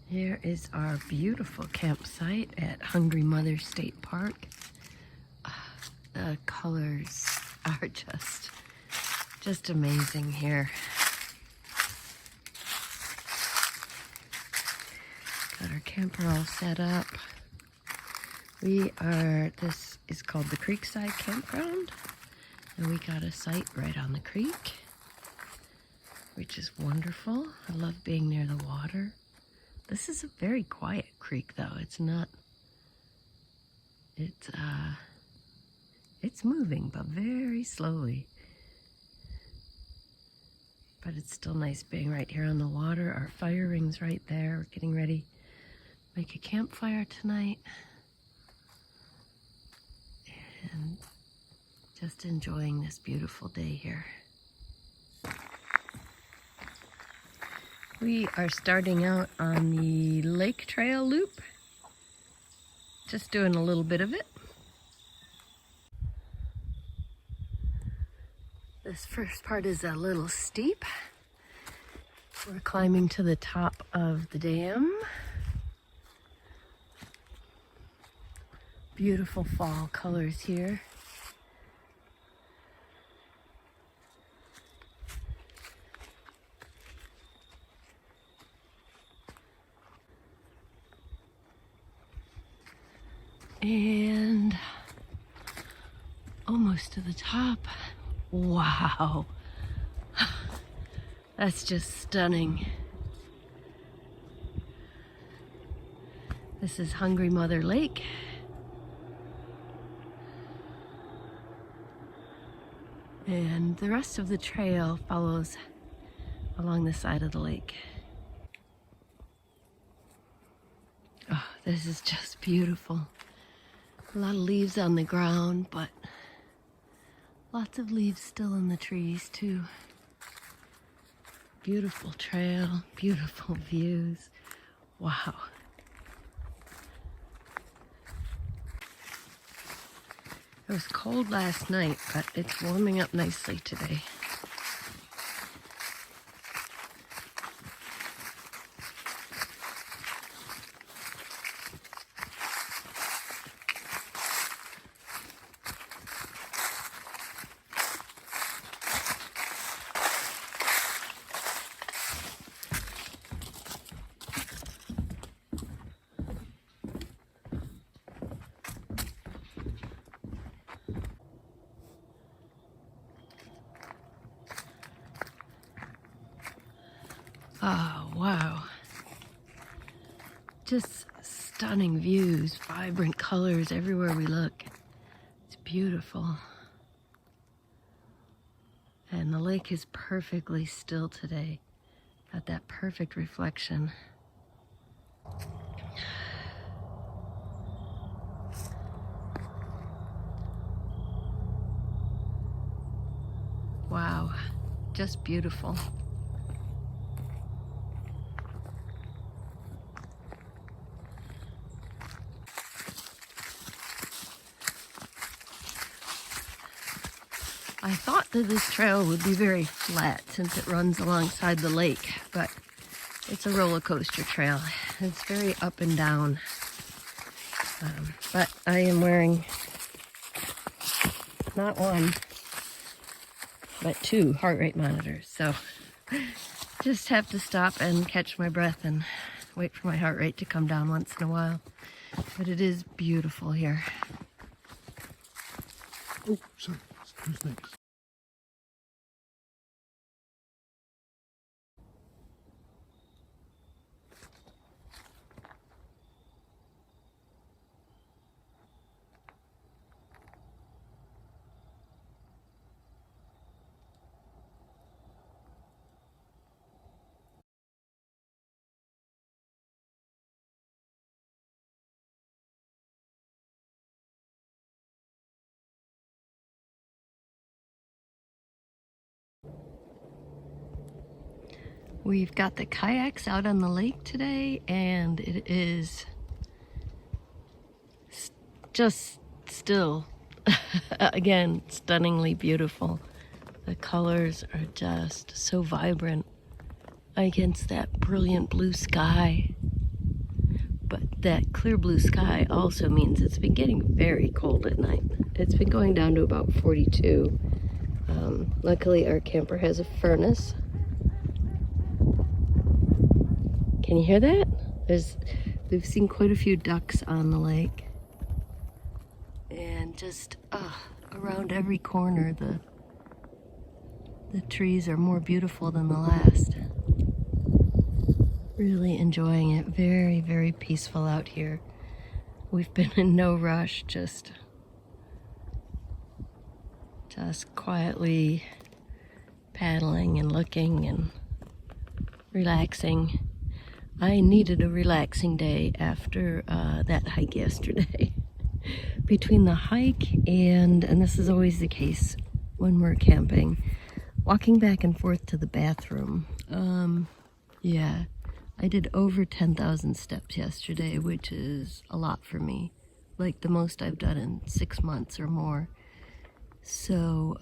Here is our beautiful campsite at Hungry Mother State Park. The colors are just amazing here. Got our camper all set up. This is called the Creekside Campground, and we got a site right on the creek, which is wonderful. I love being near the water. This is a very quiet creek though. It's moving, but very slowly. But it's still nice being right here on the water. Our fire ring's right there. We're getting ready to make a campfire tonight. And just enjoying this beautiful day here. We are starting out on the lake trail loop. Just doing a little bit of it. This first part is a little steep. We're climbing to the top of the dam. Beautiful fall colors here. And almost to the top. Wow. That's just stunning. This is Hungry Mother Lake. And the rest of the trail follows along the side of the lake. Oh, this is just beautiful. A lot of leaves on the ground, but lots of leaves still in the trees too. Beautiful trail, beautiful views. Wow. It was cold last night, but it's warming up nicely today. Oh, wow. Just stunning views, vibrant colors everywhere we look. It's beautiful. And the lake is perfectly still today. Got that perfect reflection. Wow, just beautiful. I thought that this trail would be very flat since it runs alongside the lake, but it's a roller coaster trail. It's very up and down. But I am wearing not one, but 2 heart rate monitors. So just have to stop and catch my breath and wait for my heart rate to come down once in a while. But it is beautiful here. Oh, sorry. Who's next? We've got the kayaks out on the lake today, and it is just still, again, stunningly beautiful. The colors are just so vibrant against that brilliant blue sky. that clear blue sky also means it's been getting very cold at night. It's been going down to about 42. Luckily our camper has a furnace. Can you hear that? We've seen quite a few ducks on the lake. And just around every corner the trees are more beautiful than the last. Really enjoying it. Very, very peaceful out here. We've been in no rush, just quietly paddling and looking and relaxing. I needed a relaxing day after that hike yesterday. Between the hike and this is always the case when we're camping, walking back and forth to the bathroom. Yeah, I did over 10,000 steps yesterday, which is a lot for me. Like the most I've done in 6 months or more. So,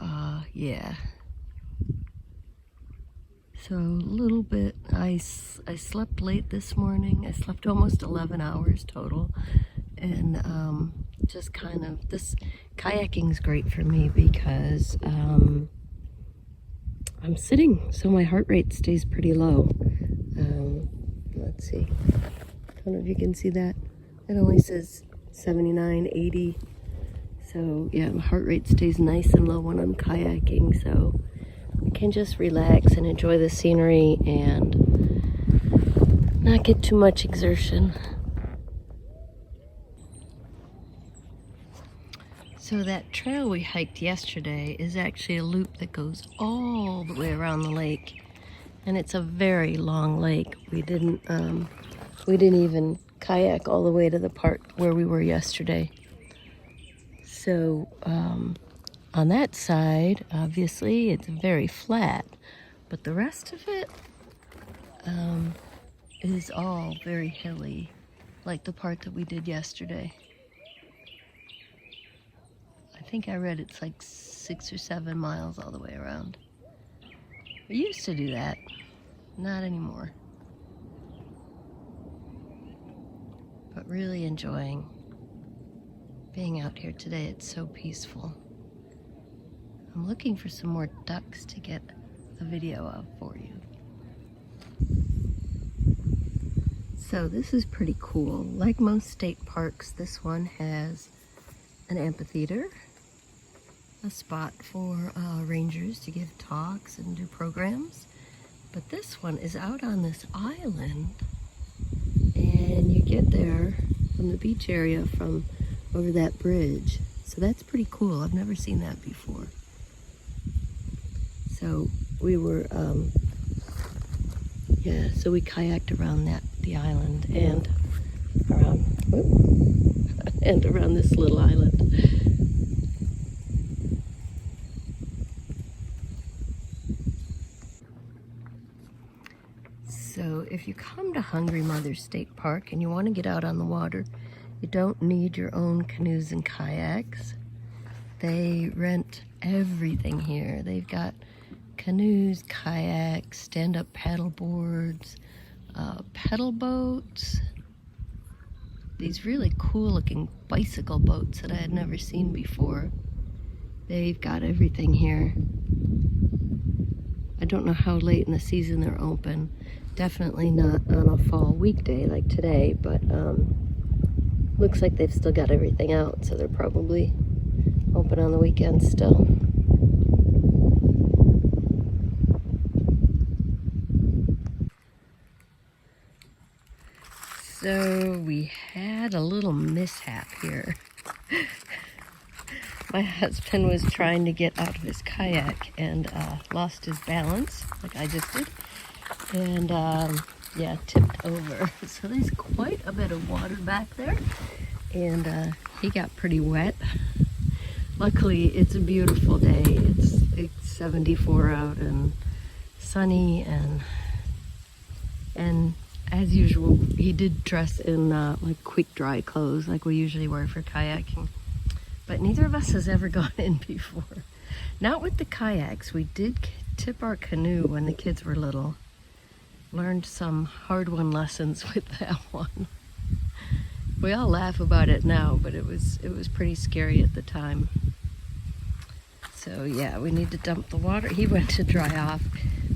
yeah. So a little bit, I slept late this morning. I slept almost 11 hours total. And just kind of, this kayaking's great for me because I'm sitting, so my heart rate stays pretty low. Let's see. I don't know if you can see that. It only says 79, 80. So yeah, my heart rate stays nice and low when I'm kayaking. So I can just relax and enjoy the scenery and not get too much exertion. So that trail we hiked yesterday is actually a loop that goes all the way around the lake. And it's a very long lake. We didn't even kayak all the way to the part where we were yesterday. So on that side, obviously, it's very flat. But the rest of it is all very hilly, like the part that we did yesterday. I think I read it's like 6 or 7 miles all the way around. We used to do that, not anymore. But really enjoying being out here today. It's so peaceful. I'm looking for some more ducks to get a video of for you. So this is pretty cool. Like most state parks, this one has an amphitheater, a spot for rangers to give talks and do programs. But this one is out on this island, and you get there from the beach area from over that bridge. So that's pretty cool. I've never seen that before. So we were, yeah, so we kayaked around the island and around, and around this little island. So if you come to Hungry Mother State Park and you want to get out on the water, you don't need your own canoes and kayaks. They rent everything here. They've got canoes, kayaks, stand-up paddle boards, pedal boats, these really cool looking bicycle boats that I had never seen before. They've got everything here. I don't know how late in the season they're open. Definitely not on a fall weekday like today, but looks like they've still got everything out, so they're probably open on the weekends still. So we had a little mishap here. My husband was trying to get out of his kayak and lost his balance, like I just did, and yeah, tipped over. So there's quite a bit of water back there, and he got pretty wet. Luckily, it's a beautiful day. It's 74 out and sunny, and as usual, he did dress in like quick dry clothes like we usually wear for kayaking. But neither of us has ever gone in before. Not with the kayaks. We did tip our canoe when the kids were little. Learned some hard-won lessons with that one. We all laugh about it now, but it was pretty scary at the time. So yeah, we need to dump the water. He went to dry off.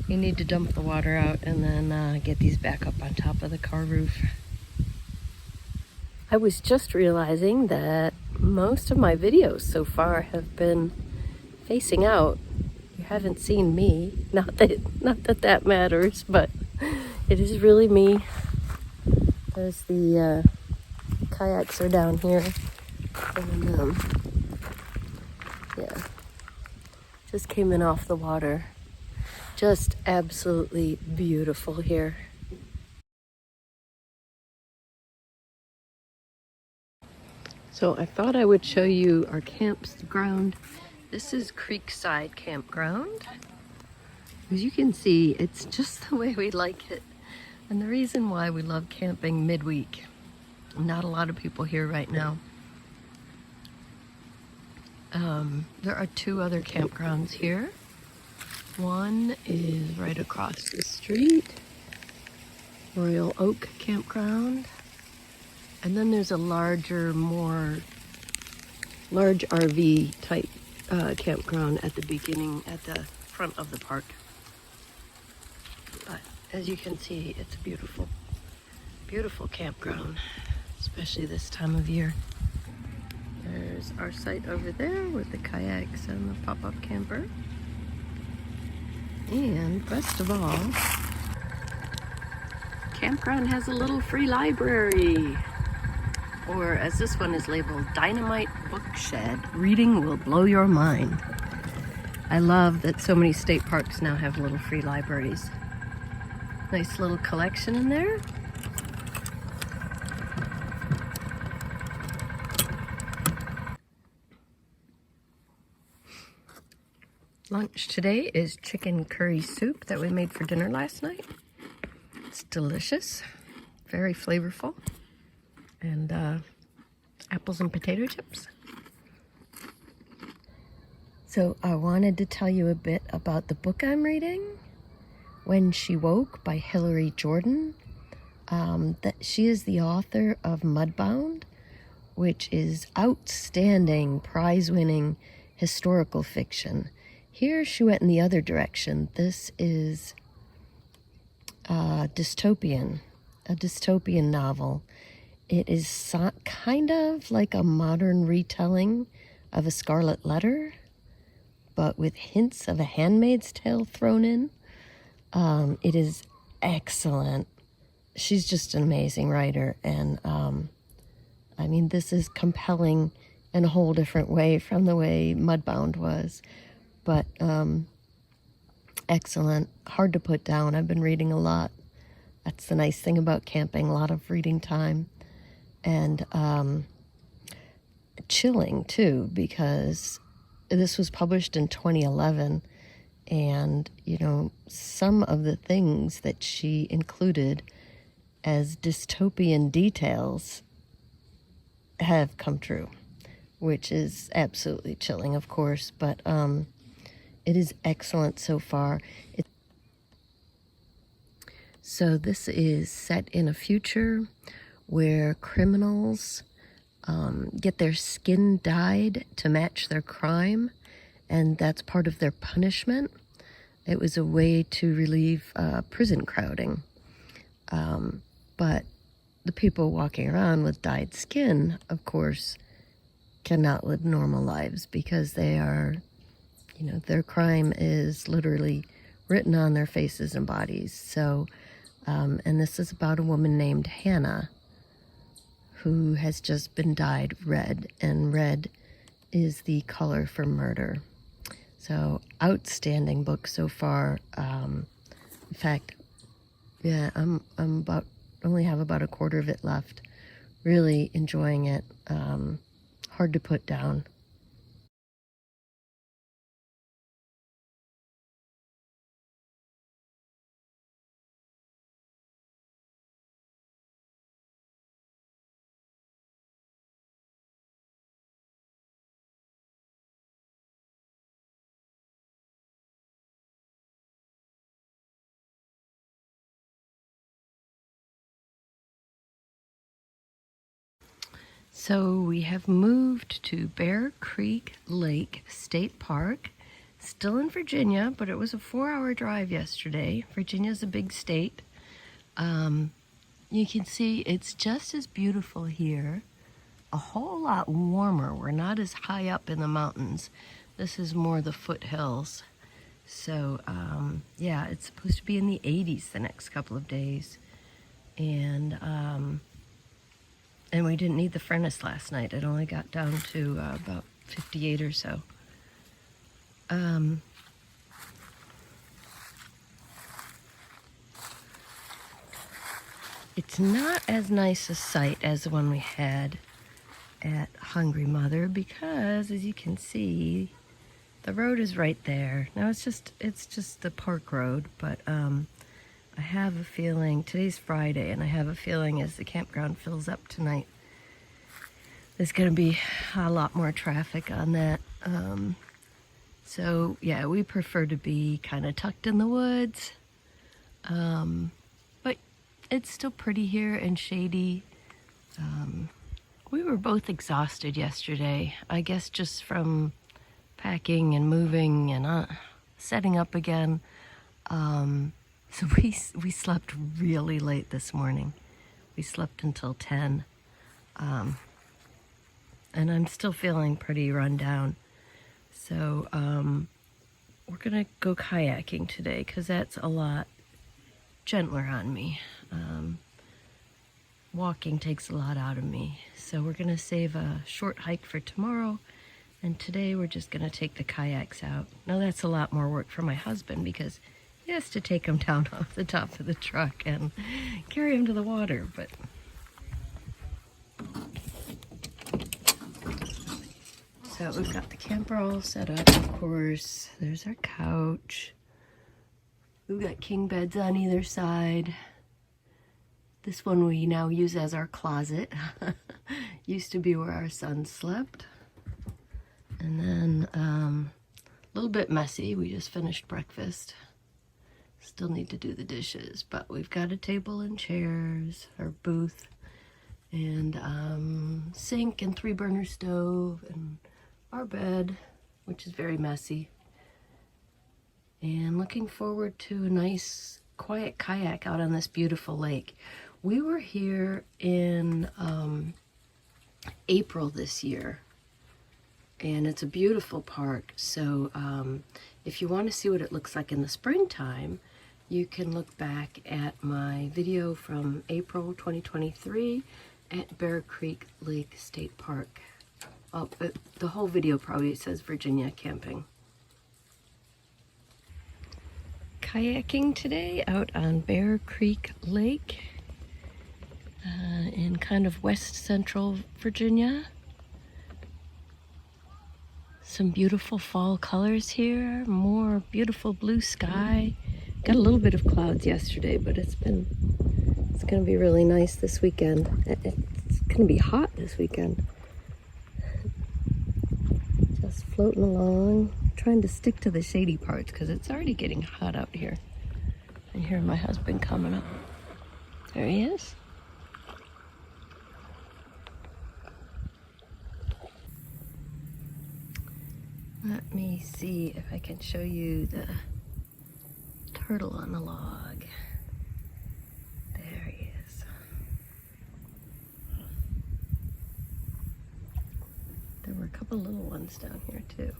We need to dump the water out and then get these back up on top of the car roof. I was just realizing that most of my videos so far have been facing out. You haven't seen me. Not that matters, but it is really me. As the kayaks are down here. And yeah, just came in off the water. Just absolutely beautiful here. So I thought I would show you our campground. This is Creekside Campground. As you can see, it's just the way we like it. And the reason why we love camping midweek. Not a lot of people here right now. There are two other campgrounds here. One is right across the street, Royal Oak Campground. And then there's a large RV type campground at the front of the park. But as you can see, it's a beautiful, beautiful campground, especially this time of year. There's our site over there with the kayaks and the pop-up camper. And best of all, campground has a little free library. Or as this one is labeled, Dynamite Bookshed. Reading will blow your mind. I love that so many state parks now have little free libraries. Nice little collection in there. Lunch today is chicken curry soup that we made for dinner last night. It's delicious, very flavorful, and apples and potato chips. So I wanted to tell you a bit about the book I'm reading, When She Woke by Hilary Jordan. That she is the author of Mudbound, which is outstanding, prize-winning historical fiction. Here she went in the other direction. This is a dystopian novel. It is kind of like a modern retelling of A Scarlet Letter, but with hints of A Handmaid's Tale thrown in. It is excellent. She's just an amazing writer, and I mean, this is compelling in a whole different way from the way Mudbound was, but excellent, hard to put down. I've been reading a lot. That's the nice thing about camping, a lot of reading time, and chilling too, because this was published in 2011, and you know, some of the things that she included as dystopian details have come true, which is absolutely chilling, of course, but it is excellent so far. So this is set in a future where criminals get their skin dyed to match their crime, and that's part of their punishment. It was a way to relieve prison crowding. But the people walking around with dyed skin, of course, cannot live normal lives because they are, you know, their crime is literally written on their faces and bodies. So, and this is about a woman named Hannah who has just been dyed red, and red is the color for murder. So, outstanding book so far. In fact, yeah, I'm only have about a quarter of it left. Really enjoying it. Hard to put down. So we have moved to Bear Creek Lake State Park, still in Virginia, but it was a 4-hour drive yesterday. Virginia's a big state. You can see it's just as beautiful here, a whole lot warmer. We're not as high up in the mountains. This is more the foothills. So yeah, it's supposed to be in the 80s the next couple of days. And we didn't need the furnace last night. It only got down to about 58 or so. It's not as nice a site as the one we had at Hungry Mother because, as you can see, the road is right there. Now it's just the park road, but I have a feeling today's Friday, and I have a feeling as the campground fills up tonight, there's going to be a lot more traffic on that. So yeah, we prefer to be kind of tucked in the woods, but it's still pretty here and shady. We were both exhausted yesterday, I guess just from packing and moving and setting up again. So we slept really late this morning. We slept until 10. And I'm still feeling pretty run down. So we're gonna go kayaking today because that's a lot gentler on me. Walking takes a lot out of me. So we're gonna save a short hike for tomorrow, and today we're just gonna take the kayaks out. Now that's a lot more work for my husband because he has to take them down off the top of the truck and carry them to the water, but so we've got the camper all set up, of course. There's our couch. We've got king beds on either side. This one we now use as our closet. Used to be where our son slept. And then a little bit messy. We just finished breakfast. Still need to do the dishes, but we've got a table and chairs, our booth, and sink and 3-burner stove, and our bed, which is very messy. And looking forward to a nice quiet kayak out on this beautiful lake. We were here in April this year, and it's a beautiful park. So if you want to see what it looks like in the springtime, you can look back at my video from April 2023 at Bear Creek Lake State Park. The whole video probably says Virginia camping. Kayaking today out on Bear Creek Lake in kind of west central Virginia. Some beautiful fall colors here, more beautiful blue sky. Got a little bit of clouds yesterday, but it's going to be really nice this weekend. It's going to be hot this weekend. Just floating along, trying to stick to the shady parts because it's already getting hot out here. I hear my husband coming up. There he is. Let me see if I can show you the turtle on the log. There he is. There were a couple little ones down here too.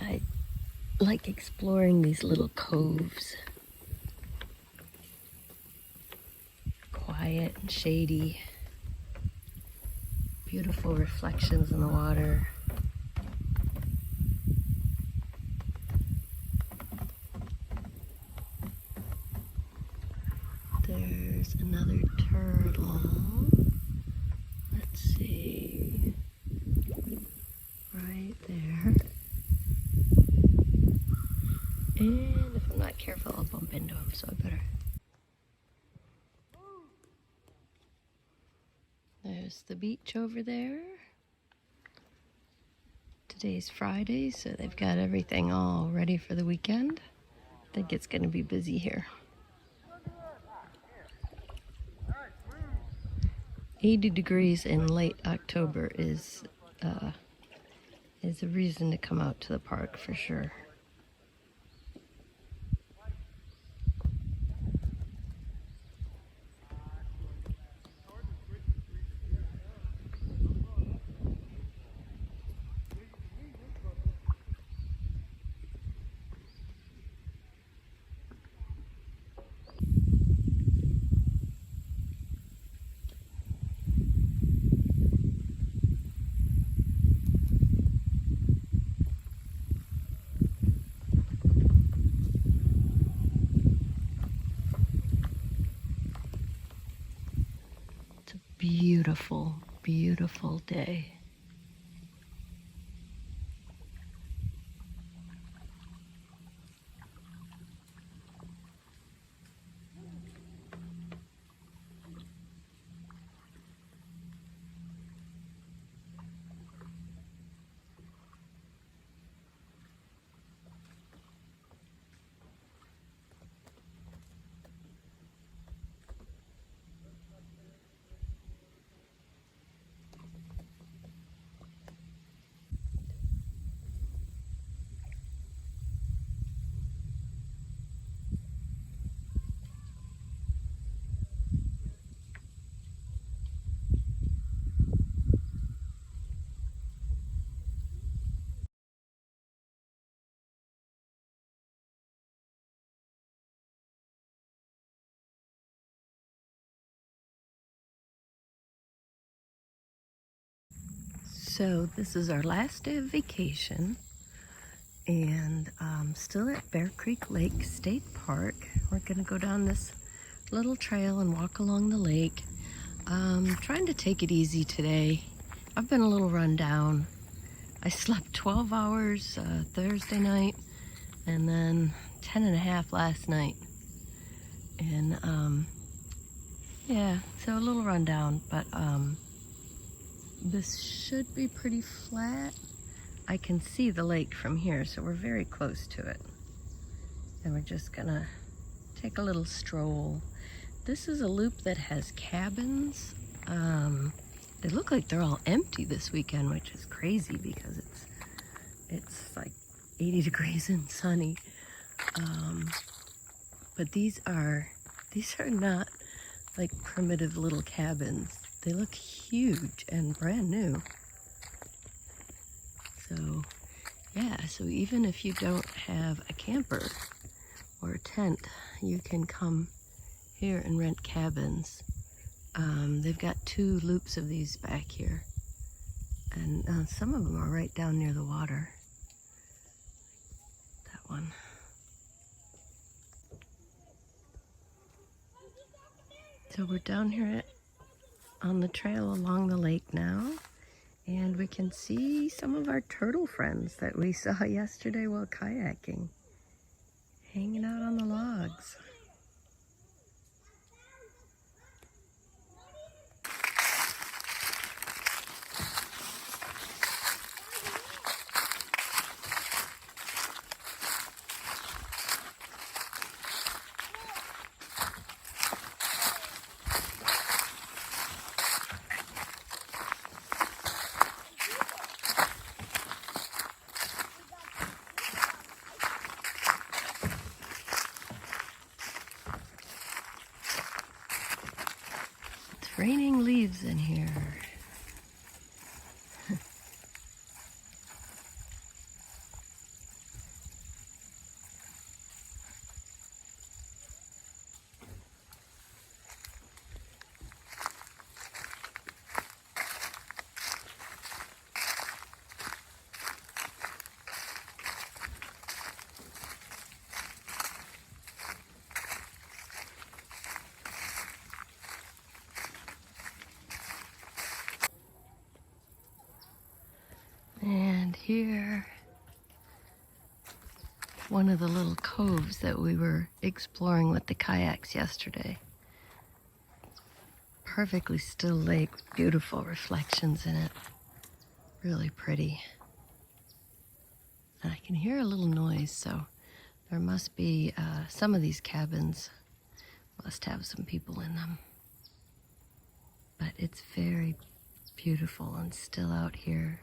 I like exploring these little coves. Quiet and shady. Beautiful reflections in the water. There's another turtle. Let's see. Right there. And if I'm not careful, I'll bump into him, so I better. There's the beach over there. Today's Friday, so they've got everything all ready for the weekend. I think it's going to be busy here. 80 degrees in late October is a reason to come out to the park for sure. Beautiful, beautiful day. So this is our last day of vacation, and still at Bear Creek Lake State Park. We're gonna go down this little trail and walk along the lake. Trying to take it easy today. I've been a little run down. I slept 12 hours Thursday night, and then 10 and a half last night. And yeah, so a little run down, but this should be pretty flat. I can see the lake from here, so we're very close to it. And we're just gonna take a little stroll. This is a loop that has cabins. They look like they're all empty this weekend, which is crazy because it's like 80 degrees and sunny. But these are not like primitive little cabins. They look huge and brand new. So yeah, so even if you don't have a camper or a tent, you can come here and rent cabins. They've got 2 loops of these back here, and some of them are right down near the water. That one. So we're down here on the trail along the lake now, and we can see some of our turtle friends that we saw yesterday while kayaking, hanging out on the logs. It's raining leaves in here. And here, one of the little coves that we were exploring with the kayaks yesterday. Perfectly still lake with beautiful reflections in it. Really pretty. And I can hear a little noise, so there must be some of these cabins must have some people in them. But it's very beautiful and still out here.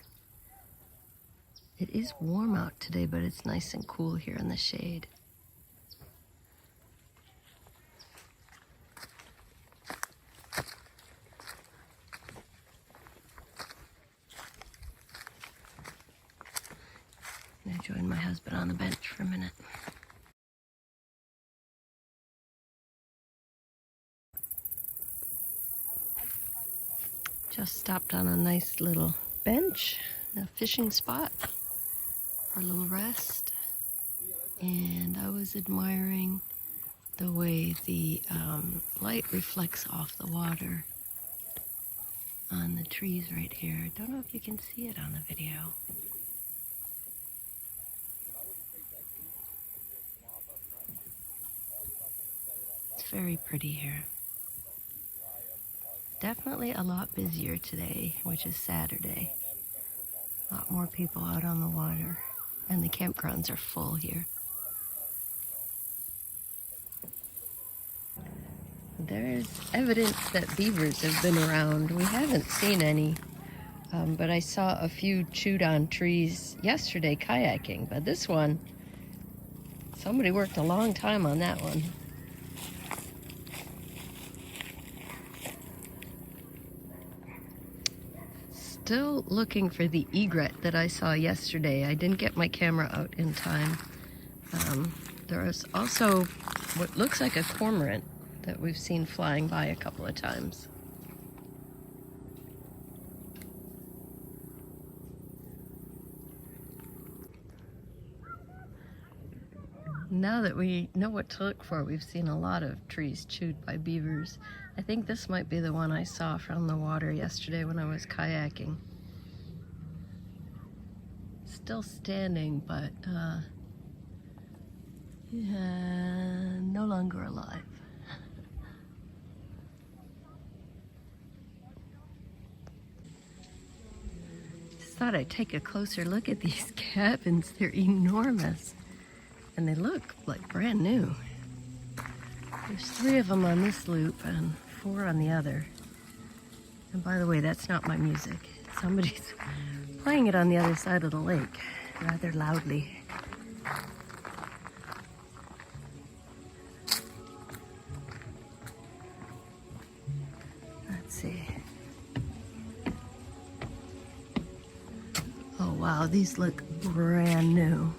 It is warm out today, but it's nice and cool here in the shade. I'm gonna join my husband on the bench for a minute. Just stopped on a nice little bench, a fishing spot for a little rest. And I was admiring the way the light reflects off the water on the trees right here. I don't know if you can see it on the video. It's very pretty here. Definitely a lot busier today, which is Saturday. A lot more people out on the water, and the campgrounds are full here. There's evidence that beavers have been around. We haven't seen any, but I saw a few chewed on trees yesterday kayaking, but this one, somebody worked a long time on that one. Still looking for the egret that I saw yesterday. I didn't get my camera out in time. There is also what looks like a cormorant that we've seen flying by a couple of times. Now that we know what to look for, we've seen a lot of trees chewed by beavers. I think this might be the one I saw from the water yesterday when I was kayaking. Still standing, but no longer alive. Just thought I'd take a closer look at these cabins. They're enormous, and they look like brand new. There's 3 of them on this loop and 4 on the other. And by the way, that's not my music. Somebody's playing it on the other side of the lake, rather loudly. Let's see. Oh wow, these look brand new.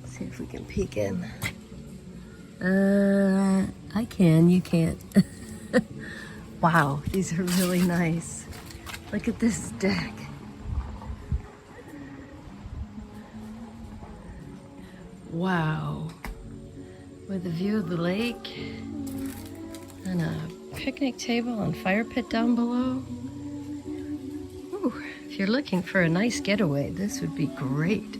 See if we can peek in. I can, you can't. Wow, these are really nice. Look at this deck. Wow. With a view of the lake and a picnic table and fire pit down below. Ooh, if you're looking for a nice getaway, this would be great.